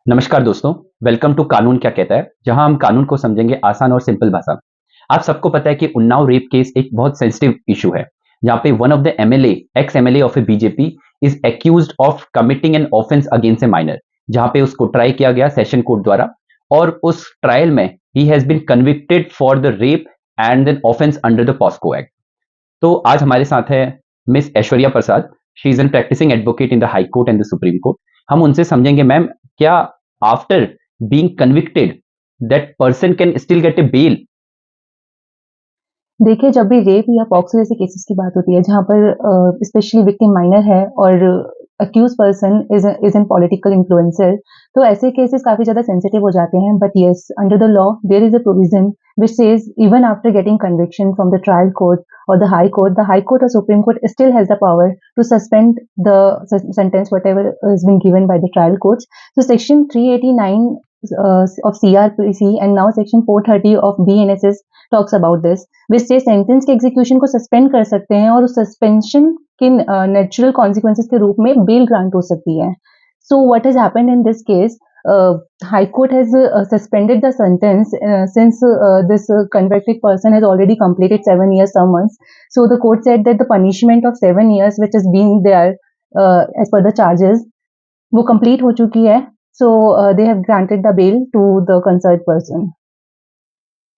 नमस्कार दोस्तों, welcome to कानून क्या कहता है, जहां हम कानून को समझेंगे आसान और सिंपल भाषा में। आप सबको पता है कि उन्नाव रेप केस एक बहुत सेंसिटिव इशू है, जहां पे one of the MLA, ex MLA of A BJP is accused of committing an offence against A minor, जहां पे उसको ट्राई किया गया सेशन कोर्ट द्वारा और उस ट्रायल में ही has been convicted for the rape and an offence under the POCSO act. तो आज हमारे साथ है miss Aishwarya Prasad. She is an practicing advocate in the high court and the supreme court. हम उनसे समझेंगे, मैम, क्या after being convicted that person can still get a bail? देखिए, जब भी रेप या पॉक्सो जैसे केसेस की बात होती है जहाँ पर स्पेशली विक्टिम माइनर है और accused person is an political influencer, तो ऐसे केसेस काफी ज्यादा सेंसिटिव हो जाते हैं। But yes, under the law there is a provision which says even after getting conviction from the trial court or the high court or supreme court still has the power to suspend the sentence whatever has been given by the trial courts. So section 389 of CRPC and now section 430 of BNSS talks about this, which says sentence के execution को suspend कर सकते हैं और उस suspension के natural consequences के रूप में bail grant हो सकती है. So what has happened in this case? High Court has suspended the sentence since this convicted person has already completed 7 years some months. So the court said that the punishment of 7 years which is being there as per the charges वो complete हो चुकी है. So they have granted the bail to the concerned person.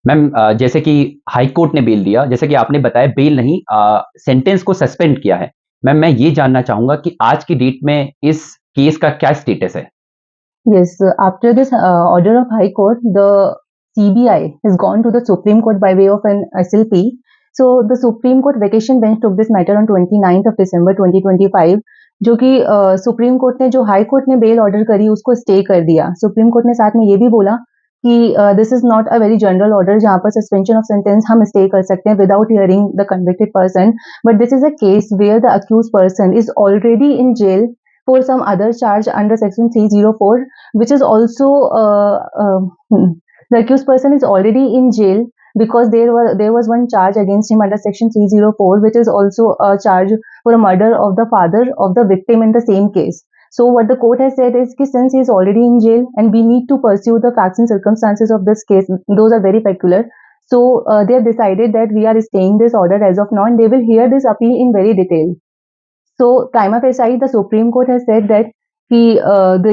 Ma'am, जैसे कि high court ने bell दिया, जैसे कि आपने बताया बेल नहीं, सेंटेंस को सस्पेंड किया है। मैम, मैं ये जानना चाहूंगा कि आज की डेट में इस केस का क्या स्टेटस है? Yes, after this order of High Court, the CBI has gone to the Supreme Court by way of an SLP. So the Supreme Court vacation bench took this matter on 29th of December 2025, जो कि supreme court ने जो high court ने bail order करी उसको stay कर दिया. Supreme court ने साथ में ये भी बोला कि this is not a very general order जहाँ पर सस्पेंशन ऑफ सेंटेंस हम स्टे कर सकते हैं without hearing the convicted person, but this is a case where the accused person is already in jail for some other charge under section 304, which is also the accused person is already in jail because there was one charge against him under section 304, which is also a charge for a murder of the father of the victim in the same case. So what the court has said is that since he is already in jail and we need to pursue the facts and circumstances of this case, those are very peculiar. So they have decided that we are staying this order as of now and they will hear this appeal in very detail. So prima facie the Supreme Court has said that कि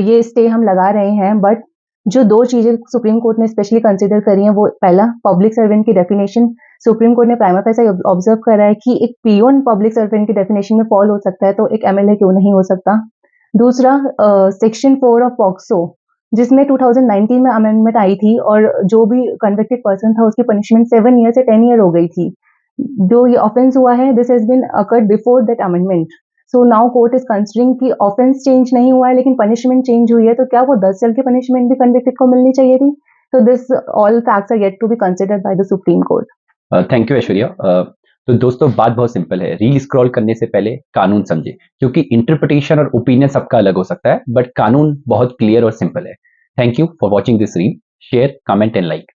ये stay हम लगा रहे हैं, but जो दो चीजें supreme court ने स्पेशली कंसिडर करी हैं, वो पहला पब्लिक सर्वेंट की डेफिनेशन सुप्रीम कोर्ट ने प्राइमा फेसी ऑब्जर्व करा है कि एक पियोन पब्लिक सर्वेंट की डेफिनेशन में फॉल हो सकता है, तो एक एमएलए क्यों नहीं हो सकता. दूसरा सेक्शन 4 ऑफ पॉक्सो, जिसमें 2019 में अमेंडमेंट आई थी और जो भी कन्विक्टेड पर्सन था उसकी पनिशमेंट 7 ईयर से 10 ईयर हो गई थी. जो ये ऑफेंस हुआ है, this has been occurred before that amendment. So now court is considering कि ऑफेंस चेंज नहीं हुआ है लेकिन पनिशमेंट चेंज हुई है, तो क्या वो 10 साल की पनिशमेंट भी कन्विक्टेड को मिलनी चाहिए थी? तो this all facts are yet to be considered by the supreme court. Thank you Aishwarya. तो दोस्तों, बात बहुत सिंपल है। रील स्क्रॉल करने से पहले कानून समझे, क्योंकि इंटरप्रिटेशन और ओपिनियन सबका अलग हो सकता है, बट कानून बहुत क्लियर और सिंपल है। Thank you for watching this reel. Share, comment and like.